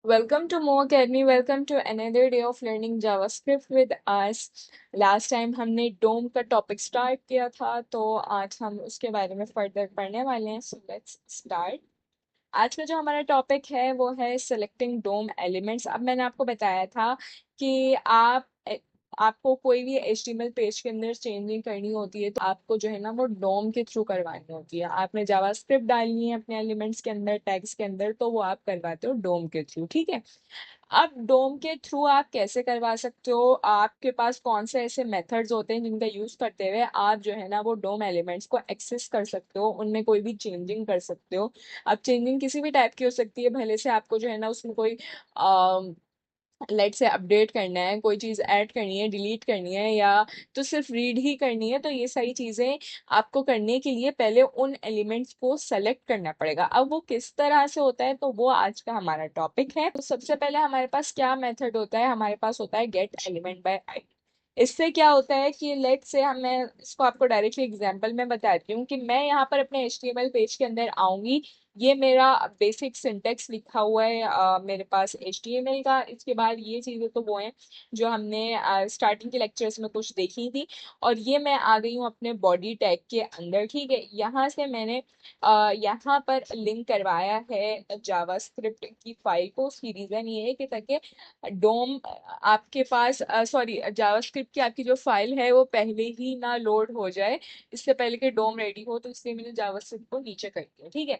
Welcome to Mo Academy. Welcome to another day of learning JavaScript with us. Last time हमने डोम का topic start किया था, तो आज हम उसके बारे में फर्दर पढ़ने वाले हैं. So let's start. आज का जो हमारा टॉपिक है वो है सेलेक्टिंग डोम एलिमेंट्स. अब मैंने आपको बताया था कि आपको कोई भी HTML पेज के अंदर चेंजिंग करनी होती है तो आपको जो है ना वो डोम के थ्रू करवानी होती है. आपने जावास्क्रिप्ट डालनी है अपने एलिमेंट्स के अंदर, टैग्स के अंदर, तो वो आप करवाते हो डोम के थ्रू. ठीक है. अब डोम के थ्रू आप कैसे करवा सकते हो, आपके पास कौन से ऐसे मेथड्स होते हैं जिनका यूज करते हुए आप जो है ना वो डोम एलिमेंट्स को एक्सेस कर सकते हो, उनमें कोई भी चेंजिंग कर सकते हो. अब चेंजिंग किसी भी टाइप की हो सकती है, भले से आपको जो है ना उसमें कोई लेट से अपडेट करना है, कोई चीज़ ऐड करनी है, डिलीट करनी है, या तो सिर्फ रीड ही करनी है. तो ये सारी चीज़ें आपको करने के लिए पहले उन एलिमेंट्स को सेलेक्ट करना पड़ेगा. अब वो किस तरह से होता है तो वो आज का हमारा टॉपिक है. तो सबसे पहले हमारे पास क्या मेथड होता है, हमारे पास होता है गेट एलिमेंट बाय आई. इससे क्या होता है कि लेट से हम मैं इसको आपको डायरेक्टली एग्जांपल में बताती हूँ कि मैं यहाँ पर अपने HTML पेज के अंदर आऊंगी. ये मेरा बेसिक सिंटेक्स लिखा हुआ है मेरे पास HTML का. इसके बाद ये चीज़ें तो वो हैं जो हमने स्टार्टिंग के लेक्चर्स में कुछ देखी थी. और ये मैं आ गई हूँ अपने बॉडी टैग के अंदर. ठीक है. यहाँ से मैंने यहाँ पर लिंक करवाया है जावास्क्रिप्ट की फाइल को. उसकी रीज़न ये है कि ताकि डोम आपके पास सॉरी जावास्क्रिप्ट की आपकी जो फाइल है वो पहले ही ना लोड हो जाए, इससे पहले कि डोम रेडी हो. तो इसलिए मैंने जावास्क्रिप्ट को नीचे कर दिया. ठीक है.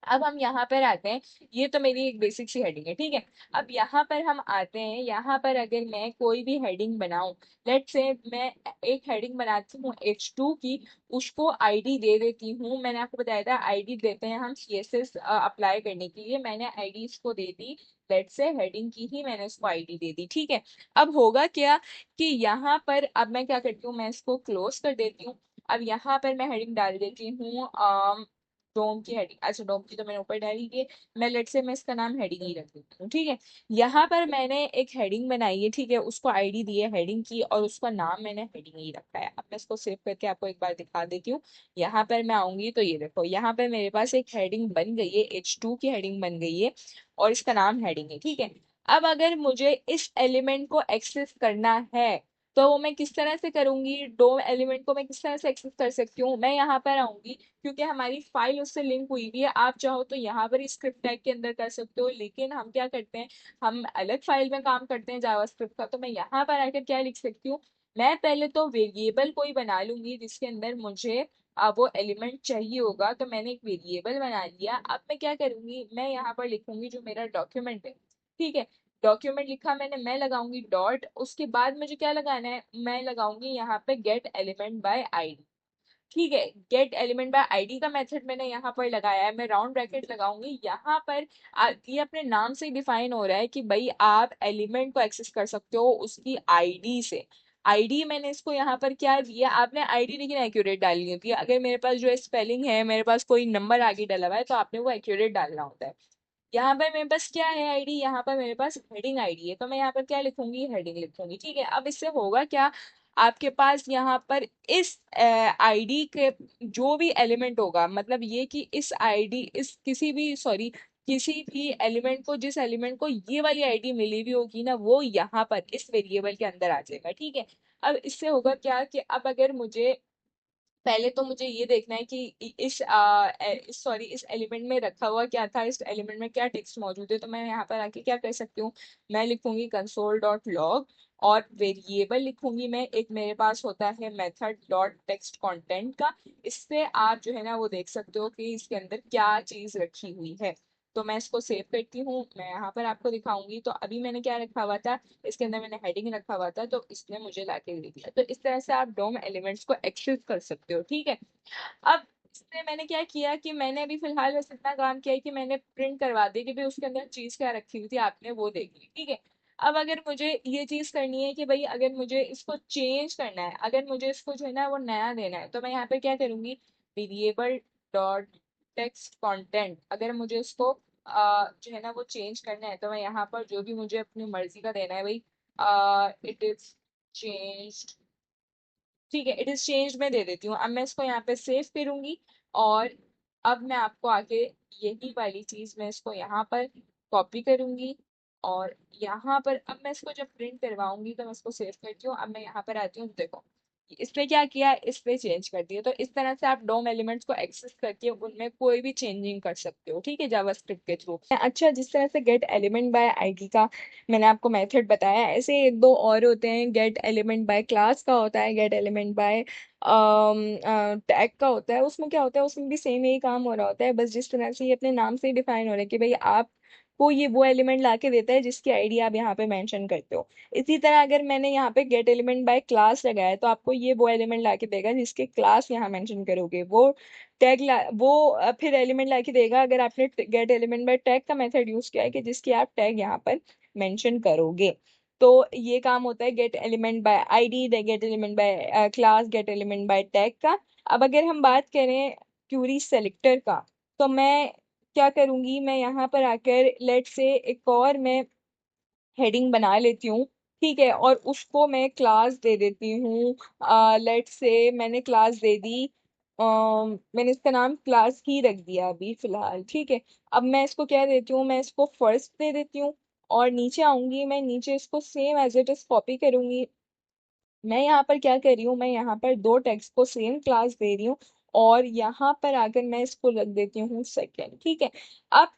अब हम यहाँ पर आते हैं. ये तो मेरी एक बेसिक सी हेडिंग है. ठीक है. अब यहाँ पर हम आते हैं. यहाँ पर अगर मैं कोई भी हेडिंग बनाऊं, लेट से मैं एक हेडिंग बनाती हूँ H2 की, उसको आईडी दे देती हूँ. मैंने आपको बताया था आईडी देते हैं हम CSS अप्लाई करने के लिए. मैंने आईडी इसको दे दी. लेट से हेडिंग की ही मैंने उसको आईडी दे दी. ठीक है. अब होगा क्या कि यहाँ पर अब मैं क्या करती हूँ, मैं इसको क्लोज कर देती हूँ. अब यहाँ पर मैं हेडिंग डाल देती हूँ डोम की हेडिंग. अच्छा, डोम की तो मैंने ऊपर डाली है. मैं लेट से मैं इसका नाम हेडिंग ही रख देती हूँ. ठीक है. यहाँ पर मैंने एक हेडिंग बनाई है. ठीक है. उसको आईडी दी है हेडिंग की और उसका नाम मैंने हेडिंग ही रखा है. अब मैं इसको सेव करके आपको एक बार दिखा देती हूँ. यहाँ पर मैं आऊंगी तो ये देखो, यहाँ पर मेरे पास एक हेडिंग बन गई है, H2 की हेडिंग बन गई है और इसका नाम हेडिंग है. ठीक है. अब अगर मुझे इस एलिमेंट को एक्सेस करना है तो वो मैं किस तरह से करूंगी, डोम एलिमेंट को मैं किस तरह से एक्सेस कर सकती हूँ. मैं यहाँ पर आऊंगी, क्योंकि हमारी फाइल उससे लिंक हुई हुई है. आप चाहो तो यहाँ पर स्क्रिप्ट टैग के अंदर कर सकते हो, लेकिन हम क्या करते हैं, हम अलग फाइल में काम करते हैं जावास्क्रिप्ट का. तो मैं यहाँ पर आकर क्या लिख सकती हूँ, मैं पहले तो वेरिएबल कोई बना लूंगी जिसके अंदर मुझे वो एलिमेंट चाहिए होगा. तो मैंने एक वेरिएबल बना लिया. अब मैं क्या करूंगी, मैं यहाँ पर लिखूंगी जो मेरा डॉक्यूमेंट है. ठीक है. डॉक्यूमेंट लिखा मैंने, मैं लगाऊंगी डॉट. उसके बाद मुझे क्या लगाना है, मैं लगाऊंगी यहाँ पे गेट एलिमेंट बाय आईडी. ठीक है. गेट एलिमेंट बाय आईडी का मेथड मैंने यहाँ पर लगाया है. मैं राउंड ब्रैकेट लगाऊंगी यहाँ पर. ये अपने नाम से डिफाइन हो रहा है कि भाई आप एलिमेंट को एक्सेस कर सकते हो उसकी आईडी से. आईडी मैंने इसको यहाँ पर क्या दिया, आपने आईडी लेकिन एक्यूरेट डालनी होती है. अगर मेरे पास जो स्पेलिंग है, मेरे पास कोई नंबर आगे डला हुआ है, तो आपने वो एक्यूरेट डालना होता है. यहाँ पर मेरे पास क्या है आईडी, यहाँ पर मेरे पास हेडिंग आईडी है. तो मैं यहाँ पर क्या लिखूंगी, हेडिंग लिखूंगी. ठीक है. अब इससे होगा क्या, आपके पास यहाँ पर इस आईडी के जो भी एलिमेंट होगा, मतलब ये कि इस आईडी इस किसी भी सॉरी किसी भी एलिमेंट को, जिस एलिमेंट को ये वाली आईडी मिली हुई होगी ना, वो यहाँ पर इस वेरिएबल के अंदर आ जाएगा. ठीक है. अब इससे होगा क्या कि अब अगर मुझे पहले तो मुझे ये देखना है कि इस एलिमेंट में रखा हुआ क्या था, इस एलिमेंट में क्या टेक्स्ट मौजूद है. तो मैं यहाँ पर आके क्या कर सकती हूँ, मैं लिखूंगी कंसोल डॉट लॉग और वेरिएबल लिखूंगी मैं. एक मेरे पास होता है मेथड डॉट टेक्स्ट कंटेंट का. इससे आप जो है ना वो देख सकते हो कि इसके अंदर क्या चीज रखी हुई है. तो मैं इसको सेव करती हूँ, मैं यहाँ पर आपको दिखाऊंगी. तो अभी मैंने क्या रखा हुआ था, इसके अंदर मैंने हेडिंग रखा हुआ था, तो इसने मुझे लाके दे दिया. तो इस तरह से आप डोम एलिमेंट्स को एक्सेस कर सकते हो. ठीक है. अब इसमें मैंने क्या किया कि मैंने अभी फिलहाल बस इतना काम किया है कि मैंने प्रिंट करवा दी कि भाई उसके अंदर चीज क्या रखी हुई थी, आपने वो देख ली. ठीक है. अब अगर मुझे ये चीज करनी है कि भाई अगर मुझे इसको चेंज करना है, अगर मुझे इसको जो है ना वो नया देना है, तो मैं यहाँ पे क्या करूंगी, वेरिएबल डॉट टेक्स्ट कंटेंट. अगर मुझे इसको जो है ना वो चेंज करना है, तो मैं यहाँ पर जो भी मुझे अपनी मर्जी का देना है भाई, इट इज चेंज्ड. ठीक है. इट इज चेंज में दे देती हूँ. अब मैं इसको यहाँ पे सेव करूंगी और अब मैं आपको आगे यही वाली चीज मैं इसको यहाँ पर कॉपी करूंगी और यहाँ पर अब मैं इसको जब प्रिंट करवाऊंगी तो मैं इसको सेव करती हूँ। अब मैं यहाँ पर आती हूँ, देखो इसमें क्या किया, इस पे चेंज कर दिया। तो इस तरह से आप डोम एलिमेंट्स को एक्सेस करके उनमें कोई भी चेंजिंग कर सकते हो, ठीक है, जावास्क्रिप्ट के थ्रू। अच्छा, जिस तरह से गेट एलिमेंट बाय आईडी का मैंने आपको मेथड बताया, ऐसे एक दो और होते हैं। गेट एलिमेंट बाय क्लास का होता है, गेट एलिमेंट बाय टैग का होता है। उसमें क्या होता है, उसमें भी सेम यही काम हो रहा होता है, बस जिस तरह से ये अपने नाम से ही डिफाइन हो रहा है कि भाई आप को ये वो एलिमेंट लाके देता है जिसकी आईडी आप यहाँ पे मेंशन करते हो। इसी तरह अगर मैंने यहाँ पे गेट एलिमेंट बाय क्लास लगाया तो आपको ये वो एलिमेंट लाके देगा जिसके क्लास यहाँ मेंशन करोगे। वो फिर एलिमेंट लाके देगा अगर आपने गेट एलिमेंट बाय टैग का मेथड यूज किया है कि जिसकी आप टैग यहाँ पर मेंशन करोगे। तो ये काम होता है gate element bye ID, gate element by class, gate element by tag का। अब अगर हम बात करें क्यूरी सेलेक्टर का, तो मैं क्या करूंगी, मैं यहाँ पर आकर लेट से एक और मैं हेडिंग बना लेती हूँ, ठीक है, और उसको मैं क्लास दे देती हूँ। लेट से मैंने क्लास दे दी, मैंने इसका नाम क्लास ही रख दिया अभी फिलहाल, ठीक है। अब मैं इसको क्या देती हूँ, मैं इसको फर्स्ट दे देती हूँ और नीचे आऊंगी, मैं नीचे इसको same as it is copy करूंगी। मैं यहाँ पर क्या कर रही हूँ, मैं यहाँ पर दो टेक्स्ट को सेम क्लास दे रही हूँ और यहाँ पर आकर मैं इसको रख देती हूँ सेकेंड, ठीक है। अब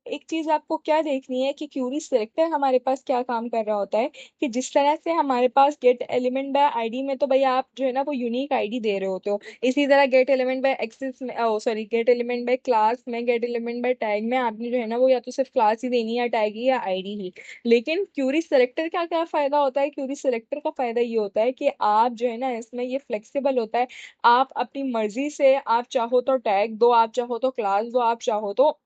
एक चीज आपको क्या देखनी है कि क्यूरी सिलेक्टर हमारे पास क्या काम कर रहा होता है, कि जिस तरह से हमारे पास गेट एलिमेंट बाय आईडी में तो भैया आप जो है ना वो यूनिक आईडी दे रहे होते हो। इसी तरह गेट एलिमेंट बाय एक्सेस में, oh sorry, get element by class में, गेट एलिमेंट बाय टैग में आपने जो है ना वो या तो सिर्फ क्लास ही देनी है या टैग ही या आईडी ही। लेकिन क्यूरी सेलेक्टर का क्या फायदा होता है, क्यूरी सेलेक्टर का फायदा ये होता है कि आप जो है ना इसमें ये फ्लेक्सिबल होता है। आप अपनी मर्जी से आप चाहो तो टैग दो, आप चाहो तो क्लास दो, आप चाहो तो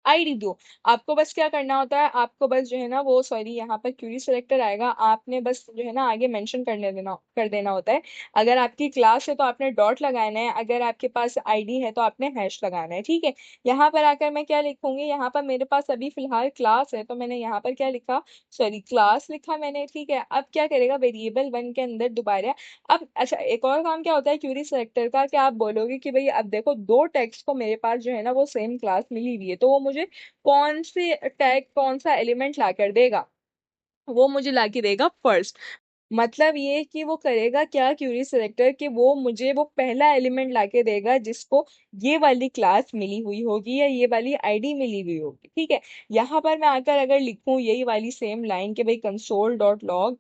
आईडी दो। आपको बस क्या करना होता है, आपको बस जो है ना वो सॉरी यहाँ पर क्यूरी सेलेक्टर आएगा, आपने बस जो है ना आगे मेंशन कर देना होता है। अगर आपकी क्लास है तो आपने डॉट लगाना है, अगर आपके पास आईडी है तो आपने हैश लगाना है, ठीक है। यहाँ पर आकर मैं क्या लिखूंगी, यहाँ पर मेरे पास अभी फिलहाल क्लास है तो मैंने यहाँ पर क्या लिखा, सॉरी क्लास लिखा मैंने, ठीक है। अब क्या करेगा, वेरिएबल वन के अंदर दोबारा। अब अच्छा, एक और काम क्या होता है क्यूरी सेलेक्टर का, कि आप बोलोगे कि भाई अब देखो दो टेक्स्ट को मेरे पास जो है ना वो सेम क्लास मिली हुई है, तो वो मुझे कौन से टैग कौन सा एलिमेंट ला कर देगा, वो मुझे ला के देगा फर्स्ट। मतलब ये कि वो करेगा क्या क्यूरी सेलेक्टर, कि वो मुझे वो पहला एलिमेंट लाके देगा जिसको ये वाली क्लास मिली हुई होगी या ये वाली आईडी मिली हुई होगी, ठीक है। यहाँ पर मैं आकर अगर लिखूं यही वाली सेम लाइन के भाई कंसोल डॉट लॉग,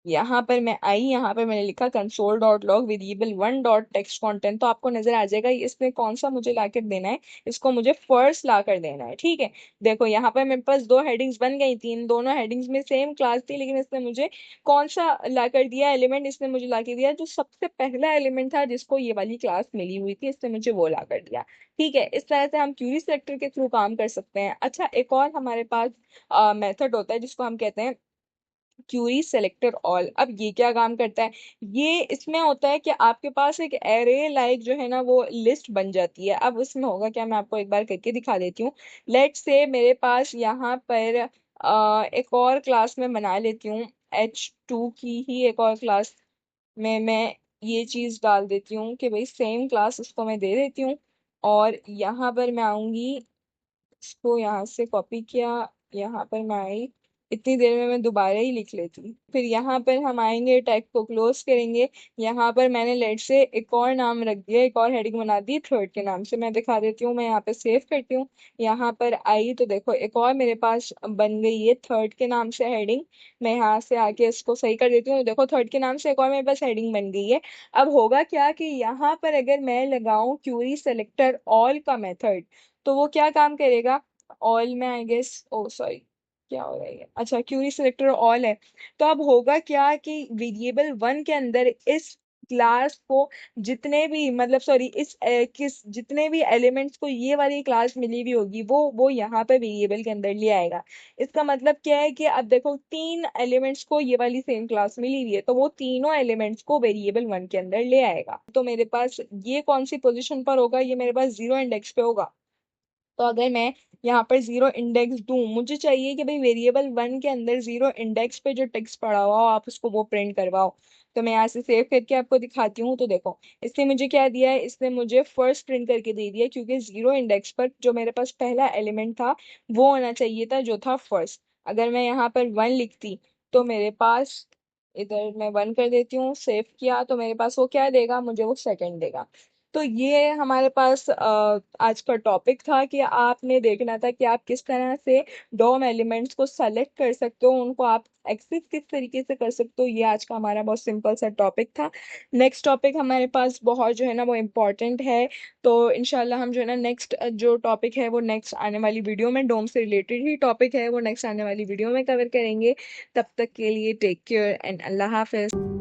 यहाँ पर मैं आई, यहाँ पर मैंने लिखा console dot log variable one dot text content, तो आपको नजर आ जाएगा इसमें कौन सा मुझे ला कर देना है, इसको मुझे फर्स्ट ला कर देना है, ठीक है। देखो यहाँ पर मेरे पास दो हेडिंग्स बन गई थी, इन दोनों हेडिंग्स में सेम क्लास थी, लेकिन इसने मुझे कौन सा ला कर दिया एलिमेंट, इसने मुझे ला के दिया जो सबसे पहला एलिमेंट था जिसको ये वाली क्लास मिली हुई थी, इसने मुझे वो ला कर दिया, ठीक है। इस तरह से हम क्यूरी सेलेक्टर के थ्रू काम कर सकते हैं। अच्छा, एक और हमारे पास मेथड होता है जिसको हम कहते हैं क्यूरी सेलेक्टर ऑल। अब ये क्या काम करता है, ये इसमें होता है कि आपके पास एक एरे लाइक जो है ना वो लिस्ट बन जाती है। अब उसमें होगा क्या, मैं आपको एक बार करके दिखा देती हूँ। लेट से मेरे पास यहाँ पर एक और क्लास में बना लेती हूँ, H2 की ही एक और क्लास में मैं ये चीज डाल देती हूँ कि भाई सेम क्लास उसको मैं दे देती हूँ। और यहाँ पर मैं आऊंगी, इसको यहाँ से कॉपी किया, यहाँ पर मैं आई, इतनी देर में मैं दोबारा ही लिख लेती। फिर यहाँ पर हम आएंगे, टैग को क्लोज करेंगे। यहाँ पर मैंने लेट से एक और नाम रख दिया, एक और हेडिंग बना दी थर्ड के नाम से, मैं दिखा देती हूँ। मैं यहाँ पे सेव करती हूँ, यहाँ पर आई तो देखो एक और मेरे पास बन गई है थर्ड के नाम से हेडिंग। मैं यहाँ से आके इसको सही कर देती हूँ, देखो थर्ड के नाम से एक और मेरे पास हेडिंग बन गई है। अब होगा क्या कि यहाँ पर अगर मैं लगाऊं क्यूरी सेलेक्टर ऑल का मेथड, तो वो क्या काम करेगा, ऑल में आई गेस, ओ सॉरी क्या हो रहा है, अच्छा क्यूरी सिलेक्टर ऑल है। तो अब होगा क्या कि वेरिएबल वन के अंदर इस क्लास को जितने भी मतलब सॉरी इस किस जितने भी एलिमेंट्स को ये वाली क्लास मिली हुई होगी वो यहाँ पे वेरिएबल के अंदर ले आएगा। इसका मतलब क्या है कि अब देखो तीन एलिमेंट्स को ये वाली सेम क्लास मिली हुई है, तो वो तीनों एलिमेंट्स को वेरिएबल वन के अंदर ले आएगा। तो मेरे पास ये कौन सी पोजीशन पर होगा, ये मेरे पास जीरो इंडेक्स पे होगा। तो अगर मैं यहाँ पर जीरो इंडेक्स दूं, मुझे चाहिए कि भाई वेरिएबल वन के अंदर जीरो इंडेक्स पे जो टेक्स्ट पड़ा हुआ हो आप उसको वो प्रिंट करवाओ। तो मैं यहाँ से सेव करके आपको दिखाती हूँ। तो देखो इसने मुझे क्या दिया है, इसने मुझे फर्स्ट प्रिंट करके दे दिया, क्योंकि जीरो इंडेक्स पर जो मेरे पास पहला एलिमेंट था वो होना चाहिए था, जो था फर्स्ट। अगर मैं यहाँ पर वन लिखती तो मेरे पास, इधर मैं वन कर देती हूँ, सेव किया, तो मेरे पास वो क्या देगा, मुझे वो सेकंड देगा। तो ये हमारे पास आज का टॉपिक था कि आपने देखना था कि आप किस तरह से डोम एलिमेंट्स को सेलेक्ट कर सकते हो, उनको आप एक्सेस किस तरीके से कर सकते हो। ये आज का हमारा बहुत सिंपल सा टॉपिक था। नेक्स्ट टॉपिक हमारे पास बहुत जो है ना वो इम्पोर्टेंट है। तो इनशाला हम जो है ना नेक्स्ट जो टॉपिक है वो नेक्स्ट आने वाली वीडियो में, डोम से रिलेटेड ही टॉपिक है, वो नेक्स्ट आने वाली वीडियो में कवर करेंगे। तब तक के लिए टेक केयर एंड अल्लाह हाफिज।